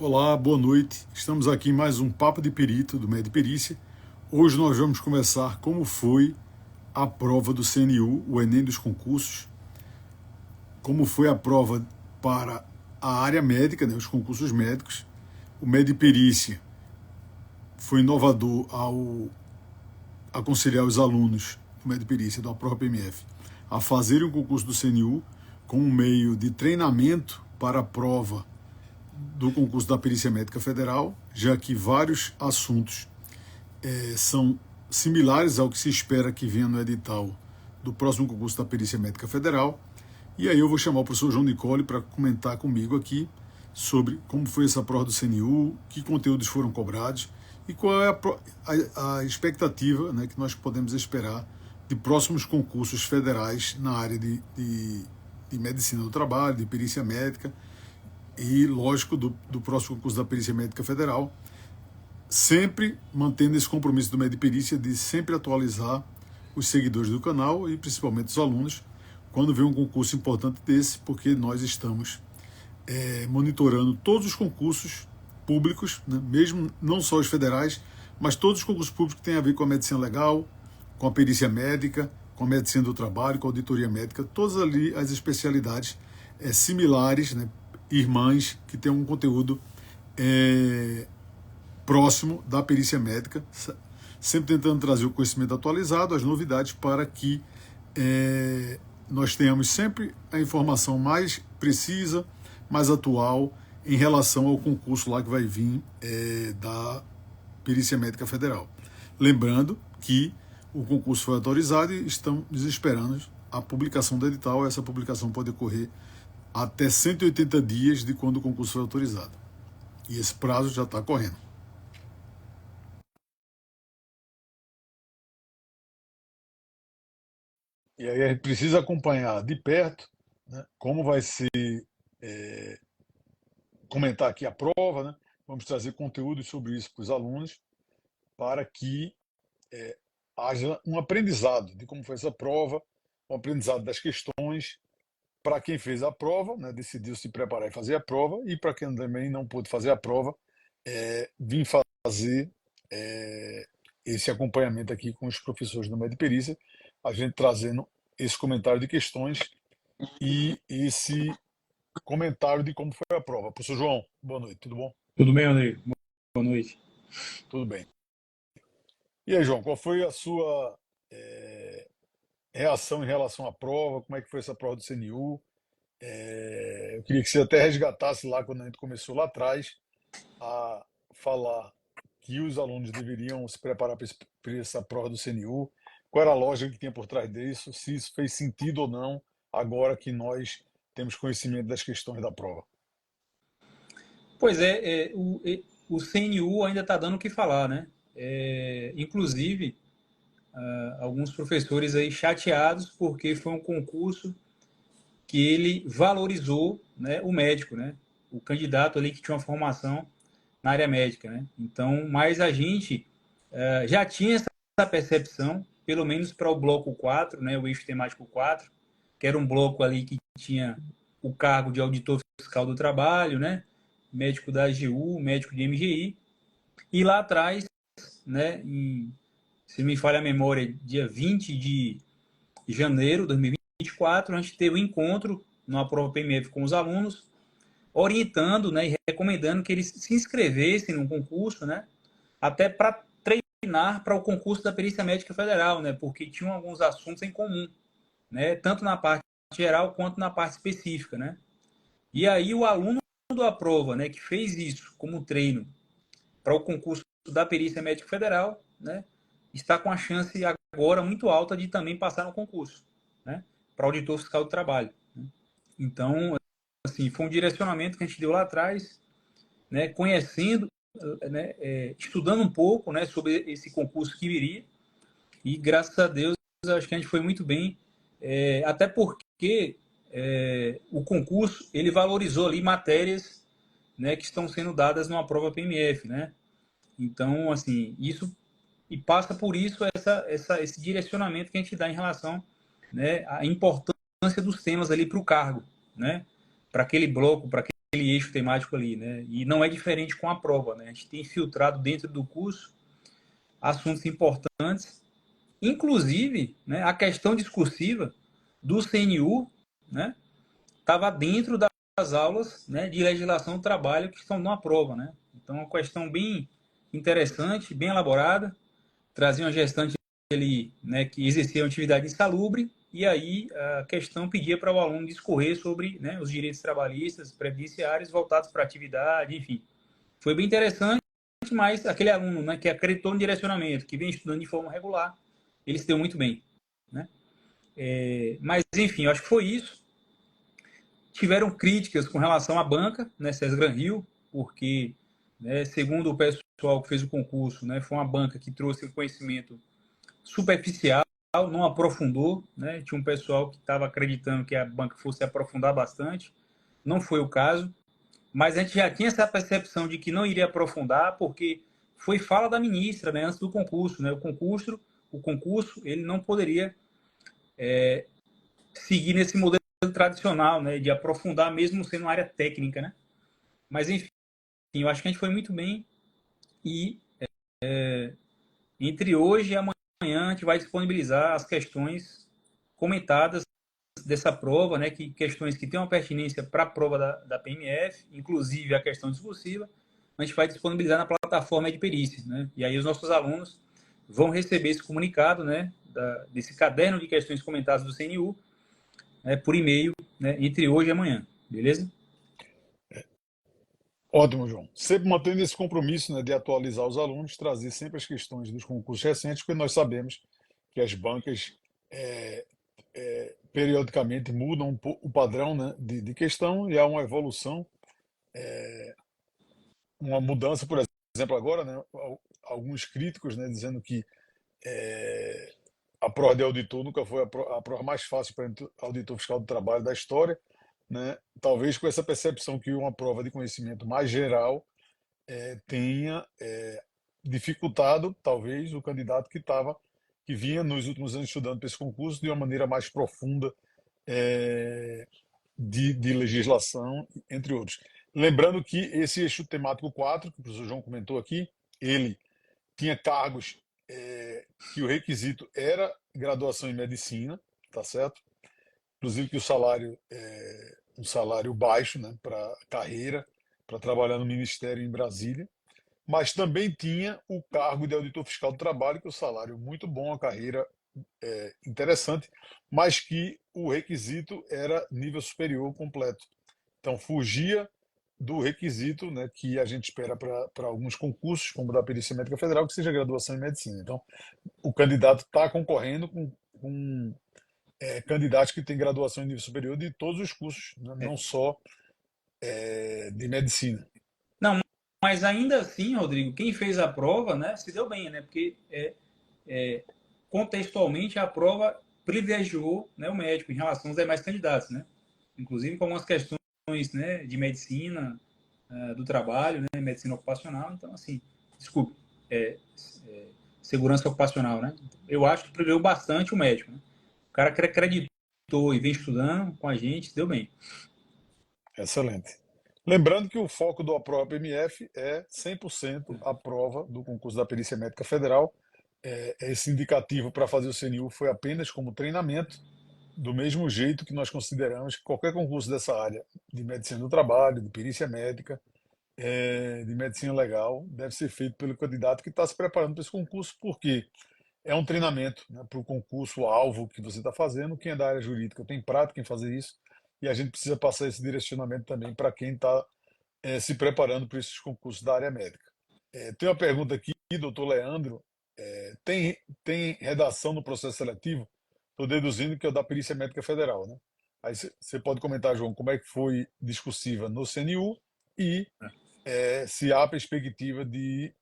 Olá, boa noite. Estamos aqui em mais um Papo de Perito do Med Perícia. Hoje nós vamos começar como foi a prova do CNU, o Enem dos concursos, como foi a prova para a área médica, os concursos médicos. O Med Perícia foi inovador ao aconselhar os alunos do Med Perícia, da prova PMF, a fazerem o concurso do CNU como um meio de treinamento para a prova do concurso da Perícia Médica Federal, já que vários assuntos são similares ao que se espera que venha no edital do próximo concurso da Perícia Médica Federal. E aí eu vou chamar o professor João Nicole para comentar comigo aqui sobre como foi essa prova do CNU, que conteúdos foram cobrados e qual é a expectativa, que nós podemos esperar de próximos concursos federais na área de medicina do trabalho, de perícia médica, e, lógico, do próximo concurso da Perícia Médica Federal, sempre mantendo esse compromisso do Med Perícia de sempre atualizar os seguidores do canal e principalmente os alunos quando vem um concurso importante desse, porque nós estamos monitorando todos os concursos públicos, mesmo não só os federais, mas todos os concursos públicos que têm a ver com a medicina legal, com a perícia médica, com a medicina do trabalho, com a auditoria médica, todas ali as especialidades similares, irmãs, que tem um conteúdo próximo da perícia médica, sempre tentando trazer o conhecimento atualizado, as novidades, para que nós tenhamos sempre a informação mais precisa, mais atual, em relação ao concurso lá que vai vir da Perícia Médica Federal. Lembrando que o concurso foi autorizado e estamos esperando a publicação do edital. Essa publicação pode ocorrer até 180 dias de quando o concurso foi autorizado. E esse prazo já está correndo. E aí a gente precisa acompanhar de perto, como vai ser, comentar aqui a prova, Vamos trazer conteúdo sobre isso para os alunos, para que haja um aprendizado de como foi essa prova, um aprendizado das questões, para quem fez a prova, decidiu se preparar e fazer a prova, e para quem também não pôde fazer a prova, vim fazer esse acompanhamento aqui com os professores do Med Perícia, a gente trazendo esse comentário de questões e esse comentário de como foi a prova. Professor João, boa noite, tudo bom? Tudo bem, André? Boa noite. Tudo bem. E aí, João, qual foi a sua reação em relação à prova? Como é que foi essa prova do CNU? Eu queria que você até resgatasse lá, quando a gente começou lá atrás, a falar que os alunos deveriam se preparar para essa prova do CNU, qual era a lógica que tinha por trás disso, se isso fez sentido ou não, agora que nós temos conhecimento das questões da prova. Pois o CNU ainda está dando o que falar, né? Inclusive, alguns professores aí chateados porque foi um concurso que ele valorizou, o médico, o candidato ali que tinha uma formação na área médica, né? Então, mas a gente já tinha essa percepção, pelo menos para o bloco 4, o eixo temático 4, que era um bloco ali que tinha o cargo de auditor fiscal do trabalho, médico da AGU, médico de MGI, e lá atrás, se me falha a memória, dia 20 de janeiro de 2024, a gente teve um encontro numa prova PMF com os alunos, orientando e recomendando que eles se inscrevessem no concurso, até para treinar para o concurso da Perícia Médica Federal, porque tinham alguns assuntos em comum, tanto na parte geral quanto na parte específica. E aí o aluno da prova, que fez isso como treino para o concurso da Perícia Médica Federal, está com a chance agora muito alta de também passar no concurso, para auditor fiscal do trabalho. Então, assim, foi um direcionamento que a gente deu lá atrás, conhecendo, estudando um pouco, sobre esse concurso que viria, e graças a Deus acho que a gente foi muito bem, até porque o concurso ele valorizou ali matérias, que estão sendo dadas numa prova PMF, Então, assim, isso e passa por isso esse direcionamento que a gente dá em relação, à importância dos temas ali para o cargo, para aquele bloco, para eixo temático ali, né? E não é diferente com a prova, né? A gente tem filtrado dentro do curso assuntos importantes, inclusive, né, a questão discursiva do CNU, né, estava dentro das aulas, né, de legislação do trabalho que estão numa prova, né? Então, uma questão bem interessante, bem elaborada, trazia uma gestante ali, né, que exercia uma atividade insalubre, e aí a questão pedia para o aluno discorrer sobre, né, os direitos trabalhistas, previdenciários voltados para a atividade, enfim. Foi bem interessante, mas aquele aluno, né, que acreditou no direcionamento, que vem estudando de forma regular, ele se deu muito bem, né? Mas, enfim, eu acho que foi isso. Tiveram críticas com relação à banca, né, César Gran Rio, porque, né, segundo o pessoal que fez o concurso, né, foi uma banca que trouxe um conhecimento superficial, não aprofundou, né? Tinha um pessoal que estava acreditando que a banca fosse aprofundar bastante, não foi o caso, mas a gente já tinha essa percepção de que não iria aprofundar, porque foi fala da ministra, né, antes do concurso, né? O concurso, ele não poderia seguir nesse modelo tradicional, né, de aprofundar mesmo sendo uma área técnica, né? Mas enfim, eu acho que a gente foi muito bem e entre hoje e amanhã a gente vai disponibilizar as questões comentadas dessa prova, né, que questões que têm uma pertinência para a prova da PMF, inclusive a questão discursiva, a gente vai disponibilizar na plataforma de perícia, né? E aí os nossos alunos vão receber esse comunicado, né, desse caderno de questões comentadas do CNU, né, por e-mail, né, entre hoje e amanhã, beleza? Ótimo, João. Sempre mantendo esse compromisso, né, de atualizar os alunos, trazer sempre as questões dos concursos recentes, porque nós sabemos que as bancas periodicamente mudam o padrão, né, de questão, e há uma evolução, uma mudança, por exemplo, agora, né, alguns críticos, né, dizendo que a prova de auditor nunca foi a prova mais fácil para auditor fiscal do trabalho da história, né? Talvez com essa percepção que uma prova de conhecimento mais geral tenha dificultado, talvez, o candidato que vinha nos últimos anos estudando para esse concurso de uma maneira mais profunda de legislação, entre outros. Lembrando que esse eixo temático 4, que o professor João comentou aqui, ele tinha cargos que o requisito era graduação em medicina, tá certo? Inclusive que o salário é um salário baixo, né, para carreira, para trabalhar no Ministério em Brasília, mas também tinha o cargo de auditor fiscal do trabalho, que é um salário muito bom, a carreira interessante, mas que o requisito era nível superior completo. Então fugia do requisito, né, que a gente espera para alguns concursos, como o da Perícia Médica Federal, que seja graduação em medicina. Então, o candidato está concorrendo com candidatos que têm graduação em nível superior de todos os cursos, né, não só de medicina. Não, mas ainda assim, Rodrigo, quem fez a prova, né, se deu bem, né? Porque contextualmente a prova privilegiou, né, o médico em relação aos demais candidatos, né? Inclusive com algumas questões, né, de medicina do trabalho, né, medicina ocupacional. Então, assim, desculpe, segurança ocupacional, né? Eu acho que privilegiou bastante o médico, né? O cara que acreditou e vem estudando com a gente, se deu bem. Excelente. Lembrando que o foco do Aprova PMF é 100% a prova do concurso da Perícia Médica Federal. Esse indicativo para fazer o CNU foi apenas como treinamento, do mesmo jeito que nós consideramos que qualquer concurso dessa área de medicina do trabalho, de perícia médica, de medicina legal, deve ser feito pelo candidato que está se preparando para esse concurso, porque é um treinamento, né, para o concurso alvo que você está fazendo. Quem é da área jurídica tem prática em fazer isso, e a gente precisa passar esse direcionamento também para quem está se preparando para esses concursos da área médica. Tem uma pergunta aqui, doutor Leandro. Tem redação no processo seletivo? Estou deduzindo que é o da Perícia Médica Federal, né? Aí você pode comentar, João, como é que foi discursiva no CNU e se há perspectiva de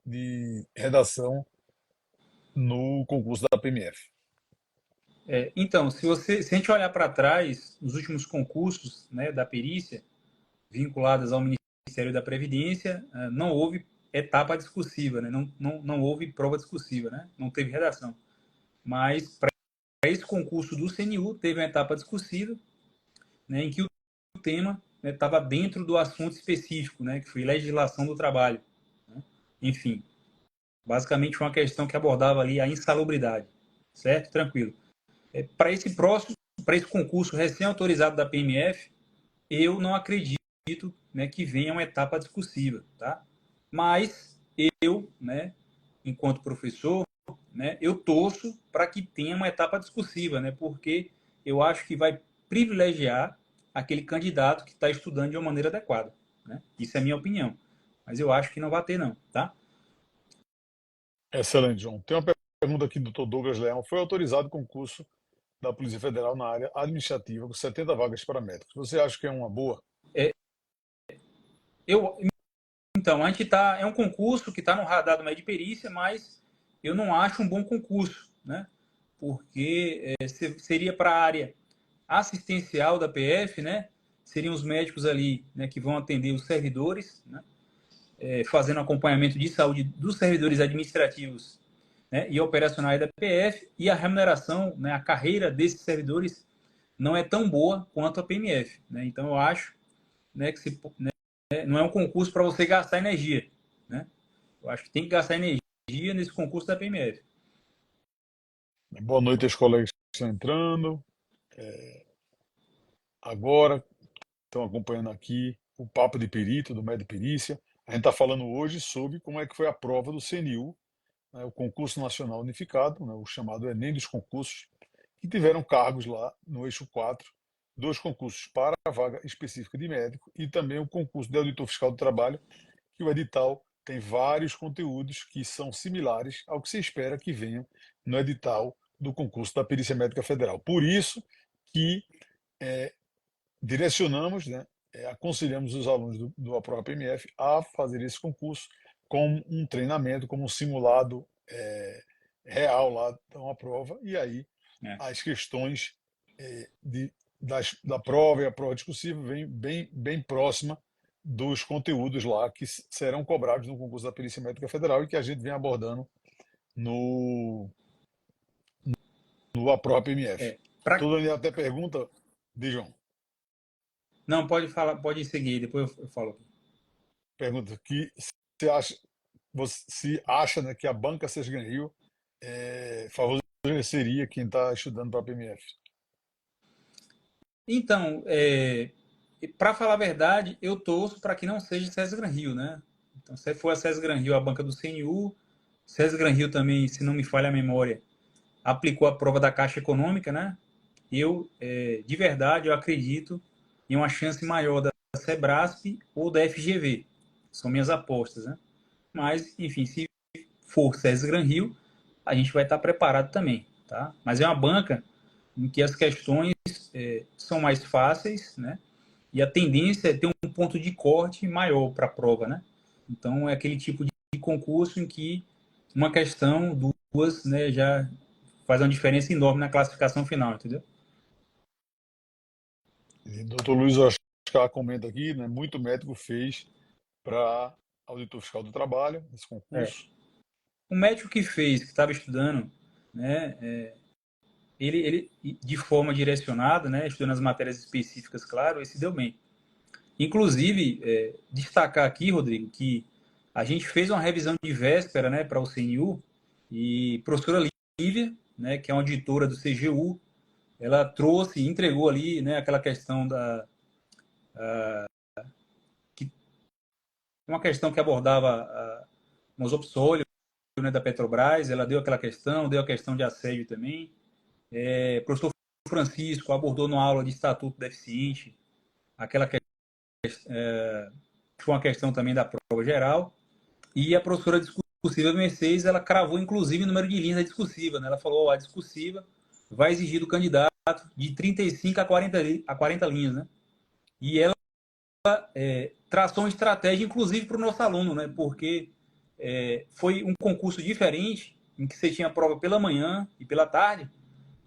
redação no concurso da PMF. Então, se a gente olhar para trás, nos últimos concursos, né, da perícia, vinculadas ao Ministério da Previdência, não houve etapa discursiva, né? Não houve prova discursiva, né? Não teve redação. Mas para esse concurso do CNU teve uma etapa discursiva, né, em que o tema estava dentro do assunto específico, né, que foi legislação do trabalho, né? Enfim, basicamente uma questão que abordava ali a insalubridade, certo? Tranquilo. Para esse próximo, para esse concurso recém-autorizado da PMF, eu não acredito, né, que venha uma etapa discursiva, tá? Mas eu, né, enquanto professor, né, eu torço para que tenha uma etapa discursiva, né, porque eu acho que vai privilegiar aquele candidato que está estudando de uma maneira adequada, né? Isso é a minha opinião. Mas eu acho que não vai ter, não, tá? Excelente, João. Tem uma pergunta aqui do doutor Douglas Leão. Foi autorizado o concurso da Polícia Federal na área administrativa com 70 vagas para médicos. Você acha que é uma boa? Eu, então, a gente tá, é um concurso que está no radar do médio de perícia, mas eu não acho um bom concurso, né? Porque seria para a área assistencial da PF, né? Seriam os médicos ali, né, que vão atender os servidores, né? Fazendo acompanhamento de saúde dos servidores administrativos, né, e operacionais da PF, e a remuneração, né, a carreira desses servidores não é tão boa quanto a PMF, né? Então eu acho, né, que não é um concurso para você gastar energia, né? Eu acho que tem que gastar energia nesse concurso da PMF. Boa noite aos colegas que estão entrando. Agora, estão acompanhando aqui o Papo de Perito, do Médio Perícia. A gente está falando hoje sobre como é que foi a prova do CNU, né, o Concurso Nacional Unificado, né, o chamado Enem dos concursos, que tiveram cargos lá no eixo 4, dois concursos para a vaga específica de médico e também o concurso de auditor fiscal do trabalho, que o edital tem vários conteúdos que são similares ao que se espera que venham no edital do concurso da Perícia Médica Federal. Por isso que direcionamos, né, aconselhamos os alunos do APROVA PMF a fazer esse concurso como um treinamento, como um simulado real lá da uma prova, e aí as questões da prova e a prova discursiva vêm bem próxima dos conteúdos lá que serão cobrados no concurso da Perícia Médica Federal e que a gente vem abordando no APROVA PMF. Todo mundo até pergunta, João. Não, pode falar, pode seguir, depois eu falo. Pergunta que você acha, né, que a banca Sesgan Rio favoreceria quem está estudando para a PMF? Então, para falar a verdade, eu torço para que não seja César Gran Rio, né? Então, se for a César Gran Rio, a banca do CNU, César Gran Rio também, se não me falha a memória, aplicou a prova da Caixa Econômica, né? Eu, de verdade, eu acredito em uma chance maior da Sebrasp ou da FGV. São minhas apostas, né? Mas, enfim, se for César Gran Rio, a gente vai estar preparado também, tá? Mas é uma banca em que as questões são mais fáceis, né? E a tendência é ter um ponto de corte maior para a prova, né? Então, é aquele tipo de concurso em que uma questão, duas, né, já faz uma diferença enorme na classificação final, entendeu? E Dr. Luiz Oscar comenta aqui, né, muito médico fez para auditor fiscal do trabalho, esse concurso. O médico que fez, que estava estudando, né, ele, de forma direcionada, né, estudando as matérias específicas, claro, esse deu bem. Inclusive, destacar aqui, Rodrigo, que a gente fez uma revisão de véspera, né, para o CNU, e a professora Lívia, né, que é uma auditora do CGU, ela trouxe, entregou ali, né, aquela questão uma questão que abordava nos opsólios, né, da Petrobras, ela deu aquela questão, deu a questão de assédio também. O professor Francisco abordou na aula de estatuto deficiente, aquela questão, foi uma questão também da prova geral, e a professora discursiva Mercedes, ela cravou inclusive o número de linhas da discursiva, né? Ela falou, a discursiva vai exigir do candidato de 35 a 40 linhas, né? E ela traçou uma estratégia, inclusive, para o nosso aluno, né? Porque foi um concurso diferente, em que você tinha prova pela manhã e pela tarde,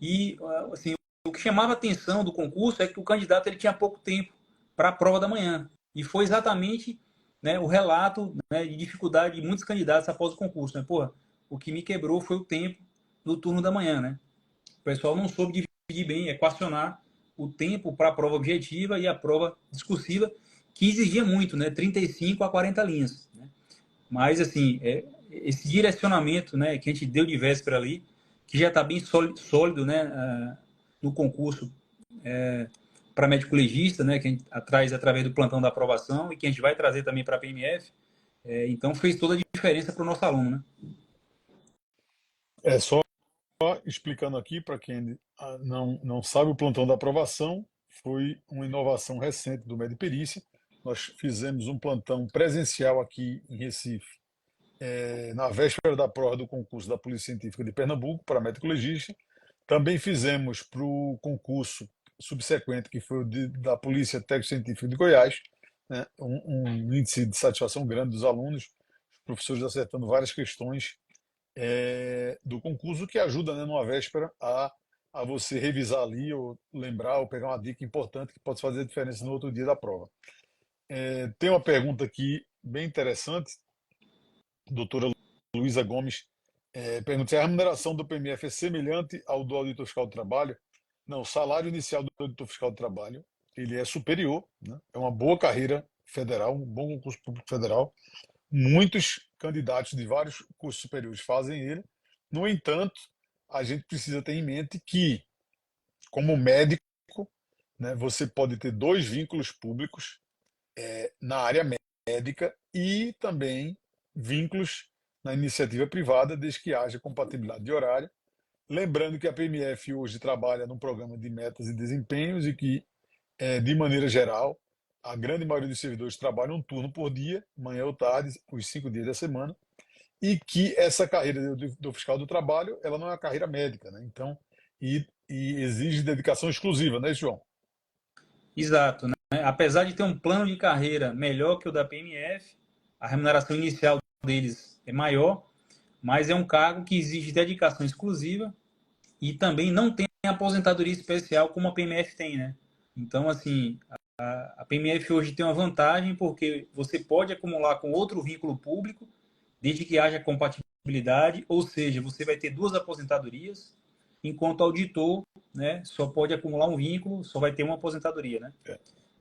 e assim, o que chamava a atenção do concurso é que o candidato ele tinha pouco tempo para a prova da manhã. E foi exatamente, né, o relato, né, de dificuldade de muitos candidatos após o concurso. Né? Pô, o que me quebrou foi o tempo do turno da manhã. Né? O pessoal não soube dividir bem, equacionar o tempo para a prova objetiva e a prova discursiva, que exigia muito, né? 35 a 40 linhas. Né? Mas, assim, esse direcionamento, né, que a gente deu de véspera ali, que já está bem sólido, né, no concurso para médico legista, né, que a gente traz através do plantão da aprovação e que a gente vai trazer também para a PMF. Então, fez toda a diferença para o nosso aluno. Né? Só explicando aqui para quem não sabe, o plantão da aprovação foi uma inovação recente do Mediperícia. Nós fizemos um plantão presencial aqui em Recife, na véspera da prova do concurso da Polícia Científica de Pernambuco para médico legista. Também fizemos para o concurso subsequente, que foi o da Polícia Técnico-Científica de Goiás, né, um índice de satisfação grande dos alunos, os professores acertando várias questões do concurso, que ajuda, né, numa véspera a você revisar ali, ou lembrar, ou pegar uma dica importante que pode fazer a diferença no outro dia da prova. Tem uma pergunta aqui bem interessante, doutora Luísa Gomes, pergunta se a remuneração do PMF é semelhante ao do auditor fiscal do trabalho. Não, o salário inicial do auditor fiscal do trabalho ele é superior, né? É uma boa carreira federal, um bom concurso público federal. Muitos candidatos de vários cursos superiores fazem ele. No entanto, a gente precisa ter em mente que, como médico, né, você pode ter 2 vínculos públicos na área médica e também vínculos na iniciativa privada, desde que haja compatibilidade de horário. Lembrando que a PMF hoje trabalha num programa de metas e desempenhos e que, de maneira geral, a grande maioria dos servidores trabalham um turno por dia, manhã ou tarde, os 5 dias da semana, e que essa carreira do fiscal do trabalho, ela não é uma carreira médica, né? Então, e exige dedicação exclusiva, né, João? Exato. Né? Apesar de ter um plano de carreira melhor que o da PMF, a remuneração inicial deles é maior, mas é um cargo que exige dedicação exclusiva e também não tem aposentadoria especial como a PMF tem, né? Então, assim, a PMF hoje tem uma vantagem porque você pode acumular com outro vínculo público, desde que haja compatibilidade, ou seja, você vai ter 2 aposentadorias, enquanto o auditor, né, só pode acumular um vínculo, só vai ter uma aposentadoria, né?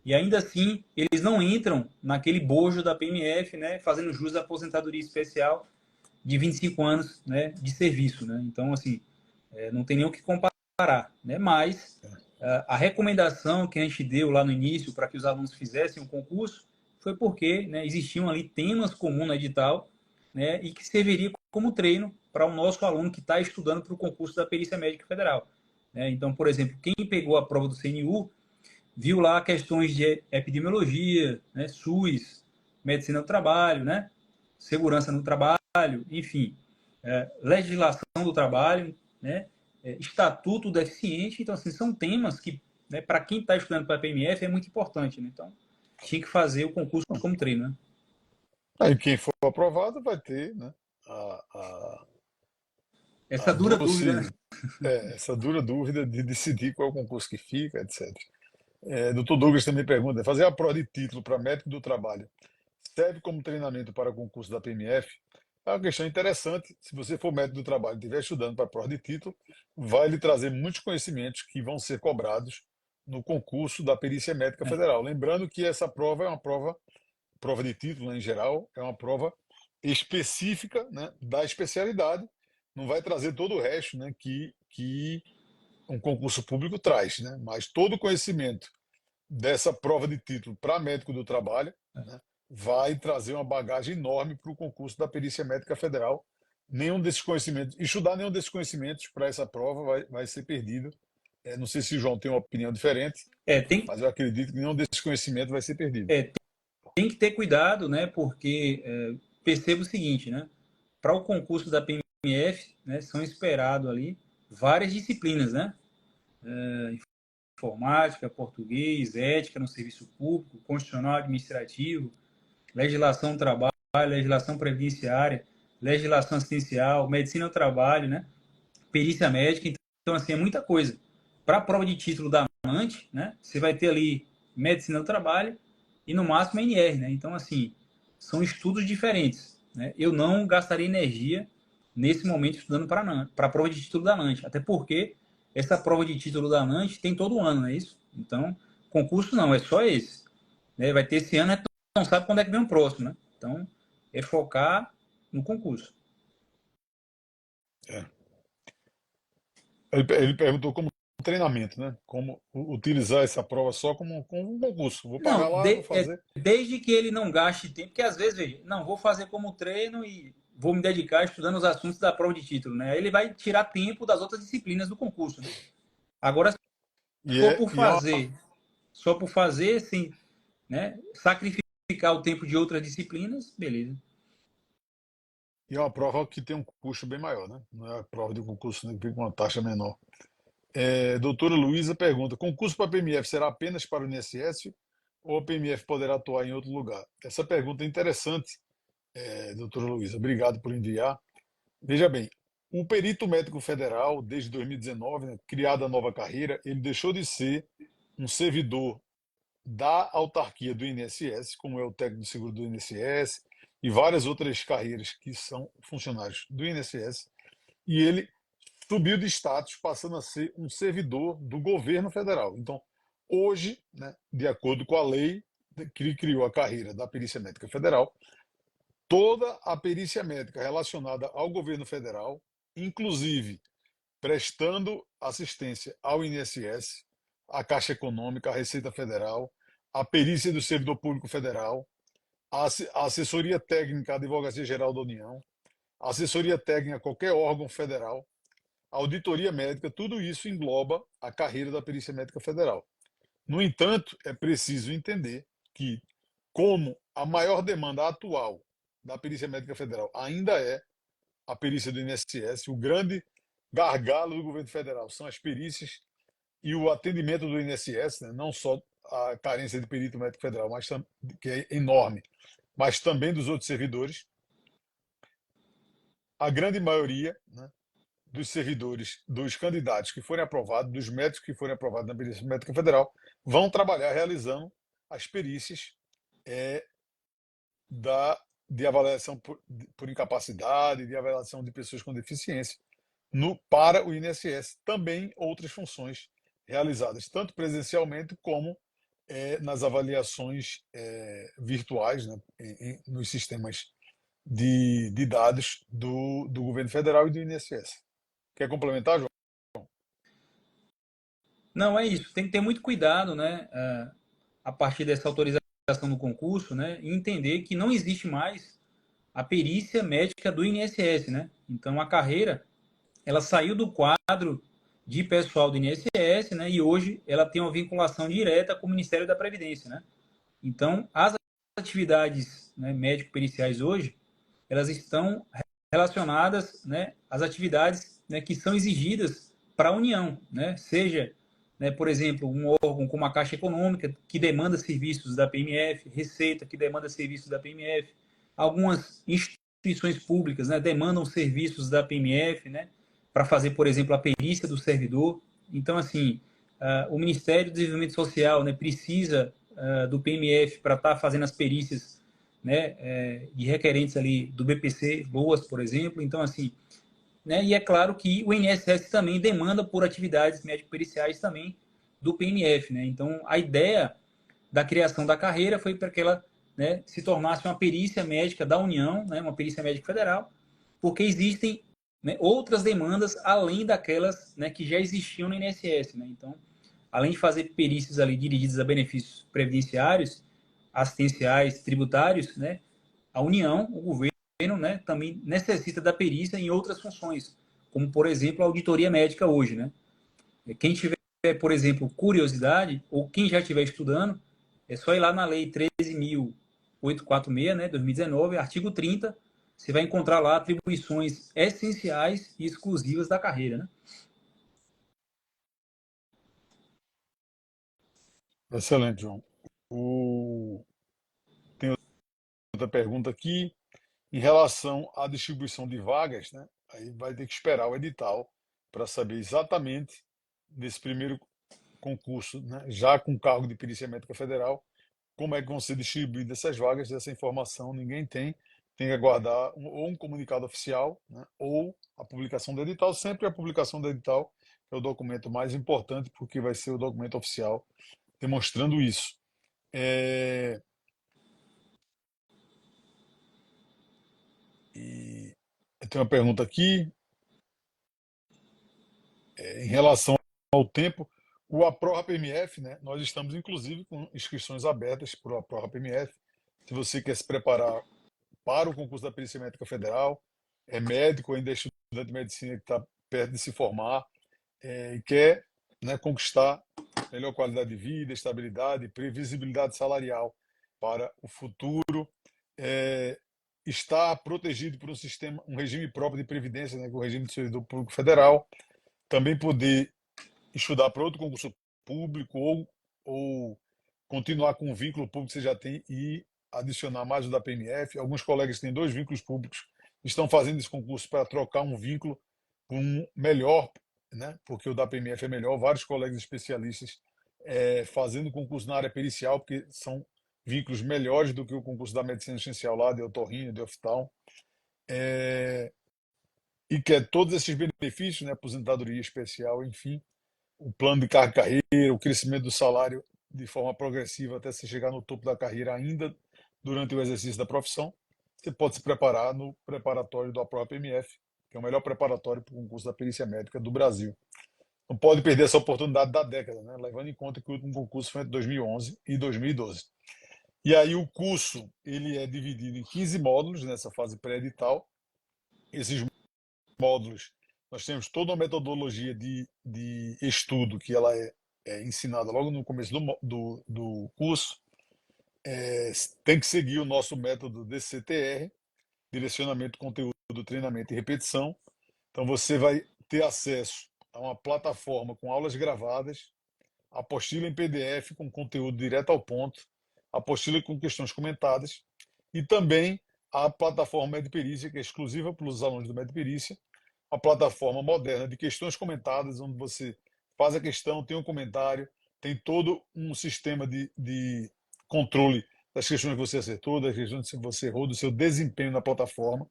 E ainda assim, eles não entram naquele bojo da PMF, né, fazendo jus à aposentadoria especial de 25 anos, né, de serviço, né? Então, assim, não tem nem o que comparar, né? Mas a recomendação que a gente deu lá no início para que os alunos fizessem o concurso foi porque, né, existiam ali temas comuns no edital, né, e que serviria como treino para o nosso aluno que está estudando para o concurso da Perícia Médica Federal. Né? Então, por exemplo, quem pegou a prova do CNU viu lá questões de epidemiologia, né, SUS, medicina do trabalho, né, segurança no trabalho, enfim, legislação do trabalho, né, estatuto do deficiente. Então, assim, são temas que, né, para quem está estudando para a PMF, é muito importante. Né? Então, tinha que fazer o concurso como treino. Né? Aí quem for aprovado vai ter, né, Essa a dura dúvida, né? doce, essa dura dúvida de decidir qual é o concurso que fica, etc. Doutor Douglas também pergunta: fazer a prova de título para médico do trabalho serve como treinamento para o concurso da PMF? É uma questão interessante. Se você for médico do trabalho e estiver estudando para a prova de título, vai lhe trazer muitos conhecimentos que vão ser cobrados no concurso da Perícia Médica Federal. Lembrando que essa prova é uma prova de título, né, em geral, é uma prova específica, né, da especialidade. Não vai trazer todo o resto, né, que um concurso público traz, né? Mas todo o conhecimento dessa prova de título para médico do trabalho, né, vai trazer uma bagagem enorme para o concurso da Perícia Médica Federal. Nenhum desses conhecimentos, estudar nenhum desses conhecimentos para essa prova vai ser perdido. Não sei se o João tem uma opinião diferente, mas eu acredito que nenhum desses conhecimentos vai ser perdido. Tem que ter cuidado, né? Porque perceba o seguinte, né? Para o concurso da PMF, né, são esperados ali várias disciplinas, né? Informática, português, ética no serviço público, constitucional administrativo, legislação do trabalho, legislação previdenciária, legislação assistencial, medicina do trabalho, né? Perícia médica. Então, assim, é muita coisa. Para a prova de título da ANANT, né, você vai ter ali medicina do trabalho e, no máximo, NR. Né? Então, assim, são estudos diferentes. Né? Eu não gastaria energia nesse momento estudando para a prova de título da ANANT. Até porque essa prova de título da ANANT tem todo ano, não é isso? Então, concurso não, é só esse. Né? Vai ter esse ano, a gente não sabe quando é que vem o próximo, né? Então, é focar no concurso. É. Ele perguntou como treinamento, né? Como utilizar essa prova só como um concurso. Vou pagar Não, lá, vou fazer. desde que ele não gaste tempo, porque às vezes, veja, não, vou fazer como treino e vou me dedicar estudando os assuntos da prova de título, né? Aí ele vai tirar tempo das outras disciplinas do concurso, né? Agora, se E for é, por e é uma, fazer, só por fazer, sim, né? Sacrificar o tempo de outras disciplinas, beleza. e é uma prova que tem um custo bem maior, né? Não é a prova de concurso, né, que vem com uma taxa menor. Doutora Luísa pergunta: concurso para PMF será apenas para o INSS ou a PMF poderá atuar em outro lugar? Essa pergunta é interessante, doutora Luísa. Obrigado por enviar. Veja bem, o perito médico federal, desde 2019, né, criada a nova carreira, ele deixou de ser um servidor da autarquia do INSS, como é o técnico de seguro do INSS e várias outras carreiras que são funcionários do INSS, e ele subiu de status, passando a ser um servidor do governo federal. Então, hoje, né, de acordo com a lei que criou a carreira da perícia médica federal, toda a perícia médica relacionada ao governo federal, inclusive prestando assistência ao INSS, à Caixa Econômica, à Receita Federal, à perícia do Servidor Público Federal, à assessoria técnica à Advocacia Geral da União, à assessoria técnica a qualquer órgão federal, a auditoria médica, tudo isso engloba a carreira da perícia médica federal. No entanto, é preciso entender que, como a maior demanda atual da perícia médica federal ainda é a perícia do INSS, o grande gargalo do governo federal são as perícias e o atendimento do INSS, né, não só a carência de perito médico federal, mas que é enorme, mas também dos outros servidores. A grande maioria, né, dos servidores, dos candidatos que forem aprovados, dos médicos que forem aprovados na perícia médica federal, vão trabalhar realizando as perícias é, de avaliação por incapacidade, de avaliação de pessoas com deficiência, para o INSS. Também outras funções realizadas, tanto presencialmente como nas avaliações virtuais, né, nos sistemas de dados do governo federal e do INSS. Quer complementar, João? Não, é isso. Tem que ter muito cuidado, né? A partir dessa autorização do concurso, né? E entender que não existe mais a perícia médica do INSS, né? Então, a carreira, ela saiu do quadro de pessoal do INSS, né? E hoje ela tem uma vinculação direta com o Ministério da Previdência, né? Então, as atividades, né, médico-periciais hoje, elas estão relacionadas, né, às atividades, né, que são exigidas para a União, né? Seja, né, por exemplo, um órgão como a Caixa Econômica, que demanda serviços da PMF, Receita, que demanda serviços da PMF, algumas instituições públicas, né, demandam serviços da PMF, né, para fazer, por exemplo, a perícia do servidor. Então, assim, o Ministério do Desenvolvimento Social, né, precisa do PMF para estar fazendo as perícias, né, de requerentes ali do BPC, boas, por exemplo. Então, assim, né, e é claro que o INSS também demanda por atividades médico-periciais também do PMF, né? Então, a ideia da criação da carreira foi para que ela, né, se tornasse uma perícia médica da União, né, uma perícia médica federal, porque existem, né, outras demandas além daquelas, né, que já existiam no INSS, né? Então, além de fazer perícias ali dirigidas a benefícios previdenciários, assistenciais, tributários, né, a União, o governo, né, também necessita da perícia em outras funções, como, por exemplo, a auditoria médica hoje, né? Quem tiver, por exemplo, curiosidade, ou quem já estiver estudando, é só ir lá na Lei 13.846, né, 2019, artigo 30, você vai encontrar lá atribuições essenciais e exclusivas da carreira, né? Excelente, João. Tem outra pergunta aqui. Em relação à distribuição de vagas, né, aí vai ter que esperar o edital para saber exatamente nesse primeiro concurso, né, já com cargo de perícia médica federal, como é que vão ser distribuídas essas vagas. Essa informação ninguém tem que aguardar ou um comunicado oficial, né, ou a publicação do edital. Sempre a publicação do edital é o documento mais importante, porque vai ser o documento oficial demonstrando isso. É, e eu tenho uma pergunta aqui, em relação ao tempo. O Aproa PMF, né? Nós estamos inclusive com inscrições abertas para o Aproa PMF. Se você quer se preparar para o concurso da Perícia Médica Federal, é médico, ainda é estudante de medicina que está perto de se formar, e quer, né, conquistar melhor qualidade de vida, estabilidade, previsibilidade salarial para o futuro, é, estar protegido por um sistema, um regime próprio de previdência, né, com o regime do servidor público federal, também poder estudar para outro concurso público ou continuar com o vínculo público que você já tem e adicionar mais o da PMF. Alguns colegas têm dois vínculos públicos, estão fazendo esse concurso para trocar um vínculo por um melhor, né? Porque o da PMF é melhor. Vários colegas especialistas fazendo concurso na área pericial, porque são vínculos melhores do que o concurso da medicina essencial lá, de otorrino, de oftalmo. E quer todos esses benefícios, né? Aposentadoria especial, enfim, o plano de carga e carreira, o crescimento do salário de forma progressiva até você chegar no topo da carreira ainda durante o exercício da profissão, você pode se preparar no preparatório do APROA PMF, que é o melhor preparatório para o concurso da perícia médica do Brasil. Não pode perder essa oportunidade da década, né? Levando em conta que o último concurso foi entre 2011 e 2012. E aí o curso ele é dividido em 15 módulos nessa fase pré-edital. Esses módulos, nós temos toda uma metodologia de estudo que ela é ensinada logo no começo do curso. Tem que seguir o nosso método DCTR, direcionamento, conteúdo, treinamento e repetição. Então você vai ter acesso a uma plataforma com aulas gravadas, apostila em PDF com conteúdo direto ao ponto, apostila com questões comentadas e também a plataforma Medperícia, que é exclusiva para os alunos do Medperícia, uma plataforma moderna de questões comentadas, onde você faz a questão, tem um comentário, tem todo um sistema de controle das questões que você acertou, das questões que você errou, do seu desempenho na plataforma,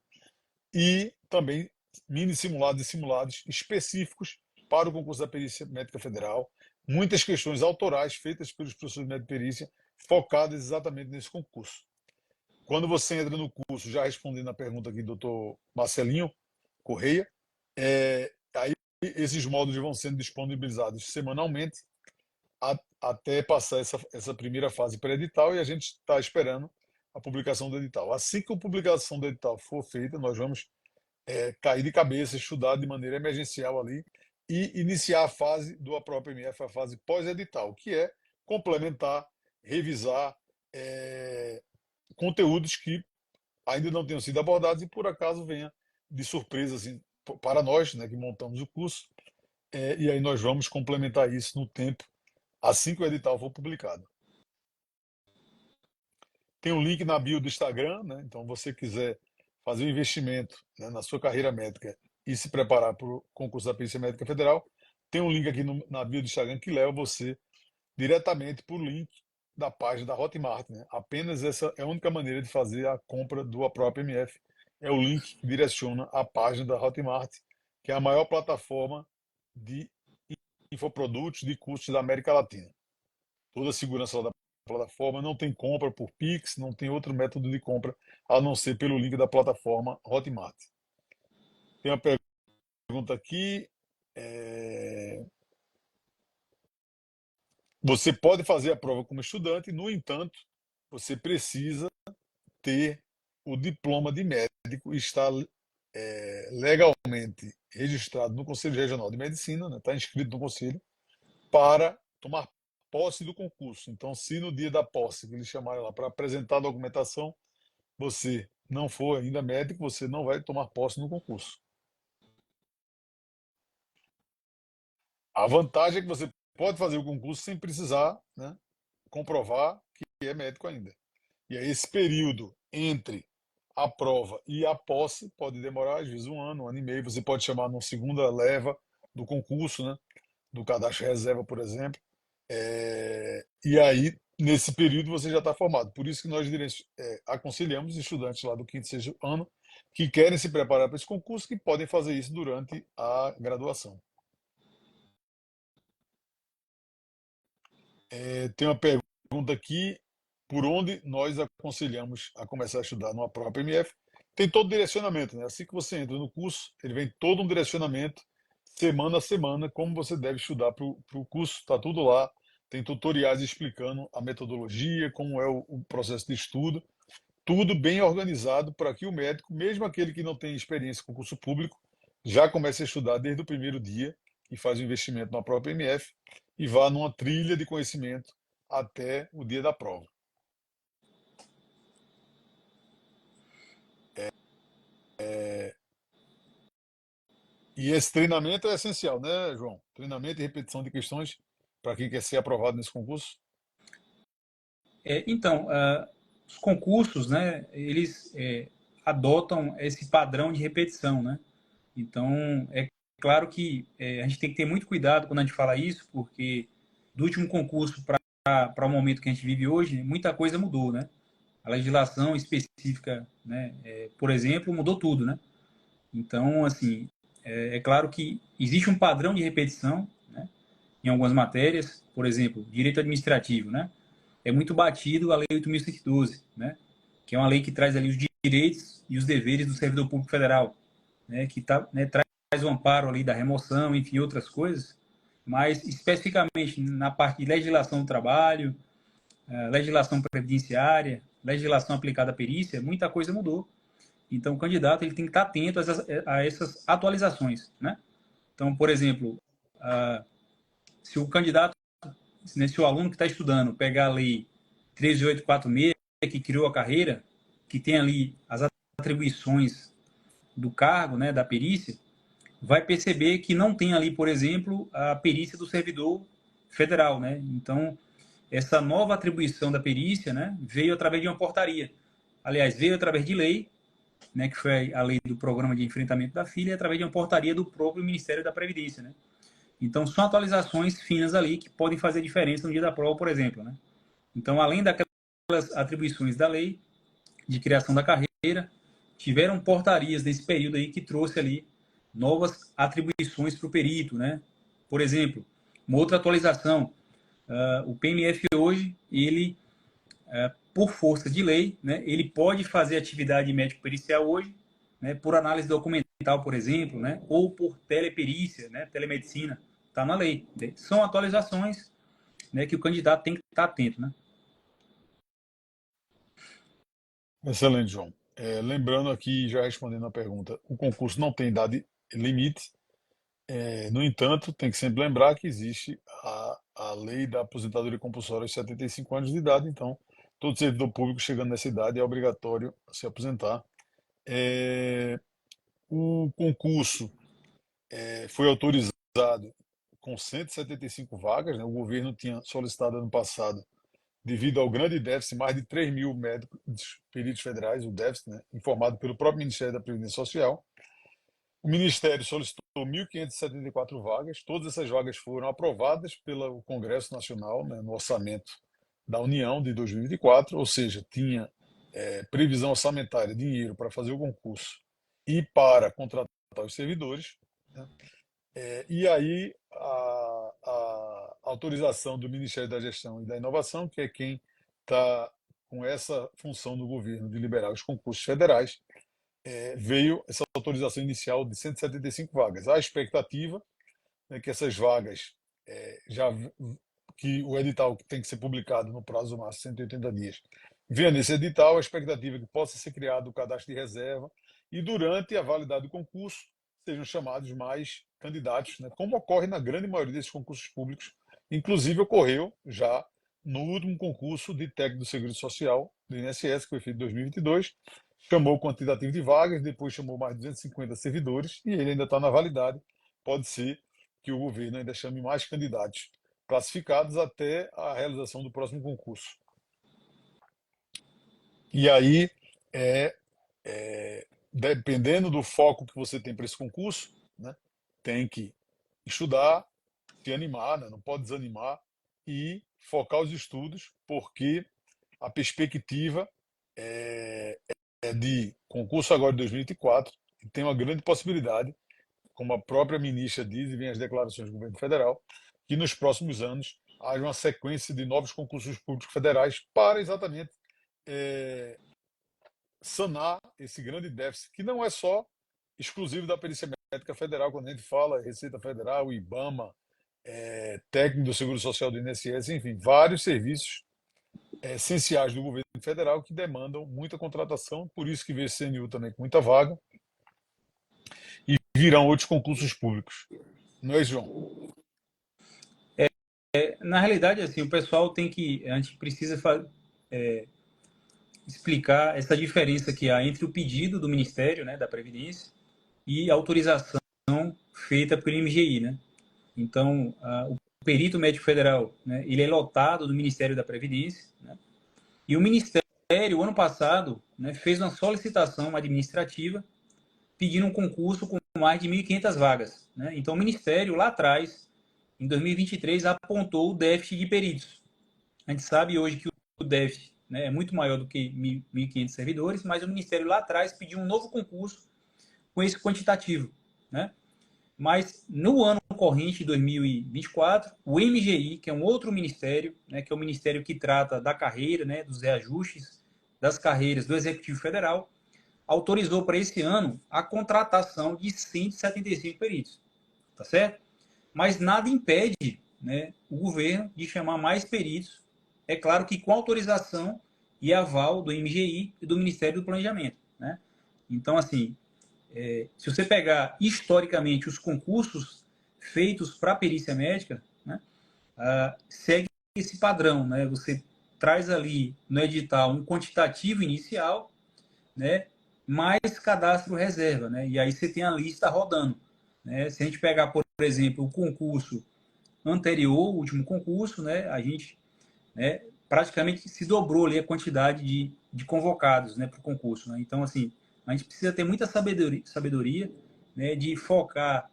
e também mini simulados e simulados específicos para o concurso da Perícia Médica Federal, muitas questões autorais feitas pelos professores de perícia, focadas exatamente nesse concurso. Quando você entra no curso, já respondendo a pergunta aqui do Dr. Marcelinho Correia, aí esses módulos vão sendo disponibilizados semanalmente até passar essa primeira fase pré-edital, e a gente está esperando a publicação do edital. Assim que a publicação do edital for feita, nós vamos cair de cabeça, estudar de maneira emergencial ali e iniciar a fase do APROA-PMF, a fase pós-edital, que é complementar, revisar conteúdos que ainda não tenham sido abordados e por acaso venha de surpresa assim, para nós, né, que montamos o curso, e aí nós vamos complementar isso no tempo, assim que o edital for publicado. Tem um link na bio do Instagram, né? Então, você quiser fazer um investimento, né, na sua carreira médica e se preparar para o concurso da Perícia Médica Federal, tem um link aqui na bio do Instagram que leva você diretamente para o link da página da Hotmart, né? Apenas essa é a única maneira de fazer a compra do APROA PMF. É o link que direciona a página da Hotmart, que é a maior plataforma de infoprodutos de cursos da América Latina. Toda a segurança da plataforma, não tem compra por Pix, não tem outro método de compra a não ser pelo link da plataforma Hotmart. Tem uma pergunta aqui. Você pode fazer a prova como estudante, no entanto, você precisa ter o diploma de médico e estar legalmente registrado no Conselho Regional de Medicina, né, está inscrito no Conselho, para tomar posse do concurso. Então, se no dia da posse que eles chamarem lá para apresentar a documentação, você não for ainda médico, você não vai tomar posse no concurso. A vantagem é que você pode fazer o concurso sem precisar, né, comprovar que é médico ainda. E aí esse período entre a prova e a posse pode demorar às vezes um ano e meio. Você pode chamar numa segunda leva do concurso, né, do cadastro reserva, por exemplo. E aí, nesse período, você já está formado. Por isso que nós aconselhamos estudantes lá do quinto e sexto ano que querem se preparar para esse concurso, que podem fazer isso durante a graduação. Tem uma pergunta aqui, por onde nós aconselhamos a começar a estudar numa prova PMF? Tem todo o direcionamento, né? Assim que você entra no curso, ele vem todo um direcionamento, semana a semana, como você deve estudar para o curso, está tudo lá. Tem tutoriais explicando a metodologia, como é o processo de estudo, tudo bem organizado para que o médico, mesmo aquele que não tem experiência com concurso público, já comece a estudar desde o primeiro dia e faz o investimento na própria MF e vá numa trilha de conhecimento até o dia da prova. E esse treinamento é essencial, né, João? Treinamento e repetição de questões para quem quer ser aprovado nesse concurso. Então, os concursos, né, eles adotam esse padrão de repetição, né? Então, é claro que a gente tem que ter muito cuidado quando a gente fala isso, porque do último concurso para o momento que a gente vive hoje, muita coisa mudou, né? A legislação específica, né, por exemplo, mudou tudo, né? Então, assim, é claro que existe um padrão de repetição, né, em algumas matérias, por exemplo, direito administrativo, né? É muito batido a Lei 8.112, né? Que é uma lei que traz ali os direitos e os deveres do servidor público federal, né? Que né, traz o amparo ali da remoção, enfim, outras coisas, mas especificamente na parte de legislação do trabalho, legislação previdenciária, legislação aplicada à perícia, muita coisa mudou. Então, o candidato ele tem que estar atento a essas atualizações, né? Então, por exemplo, se o candidato, se o aluno que está estudando pegar a lei 13846, que criou a carreira, que tem ali as atribuições do cargo, né, da perícia, vai perceber que não tem ali, por exemplo, a perícia do servidor federal, né? Então, essa nova atribuição da perícia, né, veio através de uma portaria. Aliás, veio através de lei, né, que foi a lei do Programa de Enfrentamento da Filha, e através de uma portaria do próprio Ministério da Previdência, né? Então, são atualizações finas ali que podem fazer diferença no dia da prova, por exemplo, né? Então, além daquelas atribuições da lei de criação da carreira, tiveram portarias nesse período aí que trouxe ali novas atribuições para o perito, né? Por exemplo, uma outra atualização, o PMF hoje, ele, por força de lei, né, ele pode fazer atividade médico-pericial hoje, né, por análise documental, por exemplo, né, ou por teleperícia, né, telemedicina, está na lei. Né? São atualizações, né, que o candidato tem que estar atento, né? Excelente, João. Lembrando aqui, já respondendo a pergunta, o concurso não tem idade limite. No entanto, tem que sempre lembrar que existe a lei da aposentadoria compulsória aos 75 anos de idade, então todo servidor público chegando nessa idade é obrigatório se aposentar. O concurso foi autorizado com 175 vagas, né? O governo tinha solicitado ano passado, devido ao grande déficit, mais de 3 mil médicos, peritos federais, o déficit, né? Informado pelo próprio Ministério da Previdência Social. O Ministério solicitou 1.574 vagas, todas essas vagas foram aprovadas pelo Congresso Nacional, né, no orçamento da União de 2024, ou seja, tinha previsão orçamentária, dinheiro para fazer o concurso e para contratar os servidores. Né? E aí a autorização do Ministério da Gestão e da Inovação, que é quem está com essa função do governo de liberar os concursos federais, veio essa autorização inicial de 175 vagas. A expectativa é que essas vagas, já que o edital tem que ser publicado no prazo máximo de 180 dias, venha nesse edital, a expectativa é que possa ser criado o cadastro de reserva e durante a validade do concurso sejam chamados mais candidatos, né, como ocorre na grande maioria desses concursos públicos. Inclusive ocorreu já no último concurso de técnico do Seguro Social do INSS, que foi feito em 2022, chamou o quantitativo de vagas, depois chamou mais de 250 servidores e ele ainda está na validade. Pode ser que o governo ainda chame mais candidatos classificados até a realização do próximo concurso. E aí, dependendo do foco que você tem para esse concurso, né, tem que estudar, se animar, né, não pode desanimar e focar os estudos, porque a perspectiva é de concurso agora de 2024 e tem uma grande possibilidade, como a própria ministra diz e vem as declarações do governo federal, que nos próximos anos haja uma sequência de novos concursos públicos federais para exatamente eh, sanar esse grande déficit, que não é só exclusivo da Perícia Médica Federal, quando a gente fala Receita Federal, IBAMA, técnico do Seguro Social do INSS, enfim, vários serviços essenciais do governo federal que demandam muita contratação, por isso que veio o CNU também com muita vaga, e virão outros concursos públicos. Não é isso, João? Na realidade, assim, o pessoal tem que, a gente precisa explicar essa diferença que há entre o pedido do Ministério, né, da Previdência, e a autorização feita pelo MGI, né? Então, o perito médico federal, né, ele é lotado do Ministério da Previdência, né? E o Ministério, ano passado, né, fez uma solicitação administrativa pedindo um concurso com mais de 1.500 vagas, né? Então, o Ministério, lá atrás, em 2023, apontou o déficit de peritos. A gente sabe hoje que o déficit, né, é muito maior do que 1.500 servidores, mas o Ministério lá atrás pediu um novo concurso com esse quantitativo, né? Mas no ano corrente, 2024, o MGI, que é um outro ministério, né, que é o ministério que trata da carreira, né, dos reajustes das carreiras do Executivo Federal, autorizou para esse ano a contratação de 175 peritos, tá certo? Mas nada impede, né, o governo de chamar mais peritos, é claro que com autorização e aval do MGI e do Ministério do Planejamento, né? Então, assim, se você pegar historicamente os concursos feitos para perícia médica, né, segue esse padrão, né? Você traz ali no edital um quantitativo inicial, né, mais cadastro reserva, né? E aí você tem a lista rodando, né? Se a gente pegar, por exemplo, o concurso anterior, o último concurso, né, a gente, né, praticamente se dobrou ali a quantidade de convocados, né, para o concurso, né? Então, assim, a gente precisa ter muita sabedoria, né, de focar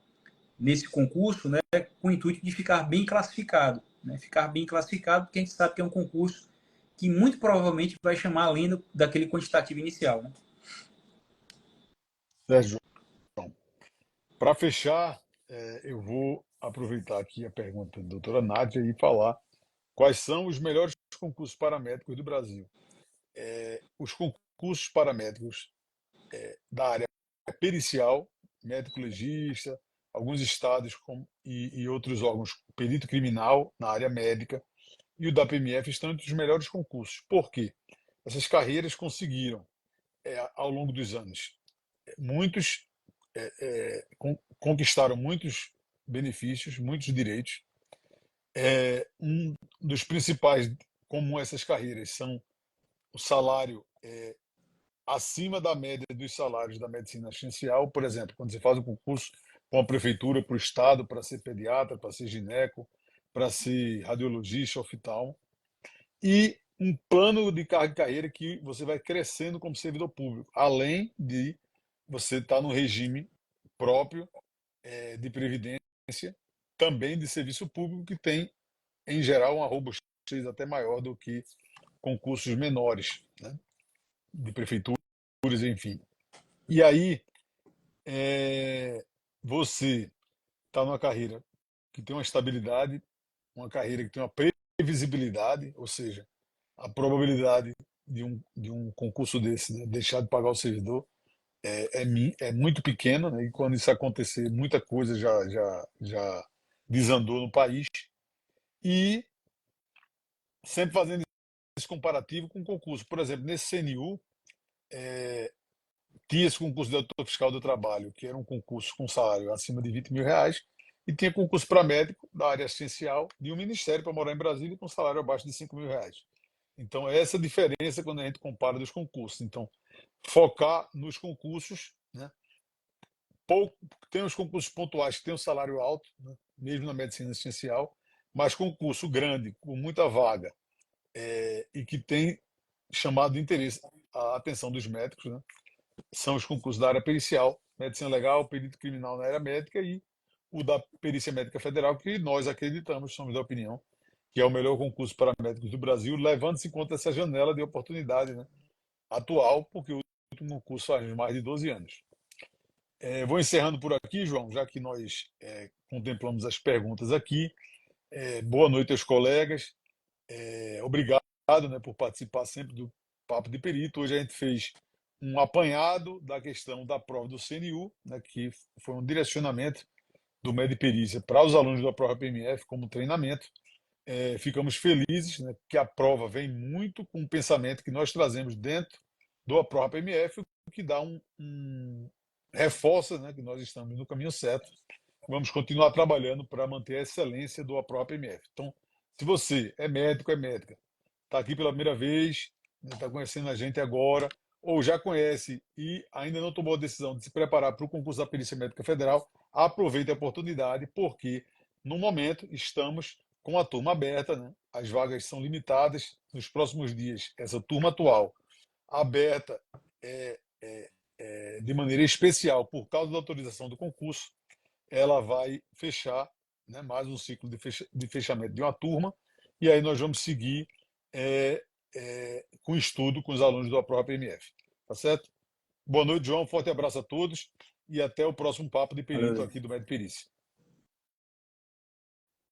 nesse concurso, né, com o intuito de ficar bem classificado, né? Ficar bem classificado, porque a gente sabe que é um concurso que muito provavelmente vai chamar além daquele quantitativo inicial, né? Sérgio, para fechar, eu vou aproveitar aqui a pergunta da doutora Nádia e falar quais são os melhores concursos paramédicos do Brasil. Os concursos paramédicos da área pericial, médico legista, alguns estados e outros órgãos, perito criminal na área médica, e o da PMF estão entre os melhores concursos. Por quê? Essas carreiras conseguiram, ao longo dos anos, muitos conquistaram muitos benefícios, muitos direitos. Um dos principais, como essas carreiras, são o salário acima da média dos salários da medicina assistencial. Por exemplo, quando você faz um concurso com a prefeitura, para o estado, para ser pediatra, para ser gineco, para ser radiologista, oftalmo, e um plano de carga e carreira que você vai crescendo como servidor público, além de você estar no regime próprio de previdência, também de serviço público, que tem, em geral, uma robustez até maior do que concursos menores, né, de prefeituras, enfim. E aí, você está numa carreira que tem uma estabilidade, uma carreira que tem uma previsibilidade, ou seja, a probabilidade de um concurso desse, né, deixar de pagar o servidor é muito pequena, né? E quando isso acontecer, muita coisa já desandou no país. E sempre fazendo esse comparativo com o concurso. Por exemplo, nesse CNU, tinha esse concurso de auditor fiscal do trabalho, que era um concurso com salário acima de R$ 20.000, e tinha concurso para médico da área assistencial de um ministério para morar em Brasília com salário abaixo de R$ 5.000. Então, é essa diferença quando a gente compara dos concursos. Então, focar nos concursos, né? Tem os concursos pontuais que têm um salário alto, né, mesmo na medicina assistencial, mas concurso grande, com muita vaga, e que tem chamado de interesse a atenção dos médicos, né, são os concursos da área pericial, medicina legal, perito criminal na área médica e o da Perícia Médica Federal, que nós acreditamos, somos da opinião, que é o melhor concurso para médicos do Brasil, levando-se em conta essa janela de oportunidade, né, atual, porque o último concurso faz mais de 12 anos. Vou encerrando por aqui, João, já que nós contemplamos as perguntas aqui. Boa noite aos colegas. Obrigado, né, por participar sempre do Papo de Perito. Hoje a gente fez um apanhado da questão da prova do CNU, né, que foi um direcionamento do MED Perícia para os alunos da prova PMF como treinamento. Ficamos felizes, né, que a prova vem muito com o pensamento que nós trazemos dentro do prova PMF, o que dá reforça, né, que nós estamos no caminho certo. Vamos continuar trabalhando para manter a excelência do prova PMF. Então, se você é médico, é médica, está aqui pela primeira vez, está conhecendo a gente agora, ou já conhece e ainda não tomou a decisão de se preparar para o concurso da Perícia Médica Federal, aproveite a oportunidade, porque no momento estamos com a turma aberta, né? As vagas são limitadas. Nos próximos dias, essa turma atual aberta de maneira especial por causa da autorização do concurso, ela vai fechar, né, mais um ciclo de fechamento de uma turma, e aí nós vamos seguir com estudo com os alunos da prova PMF. Tá certo? Boa noite, João. Forte abraço a todos e até o próximo Papo de Perito Valeu. aqui do Med Perícia.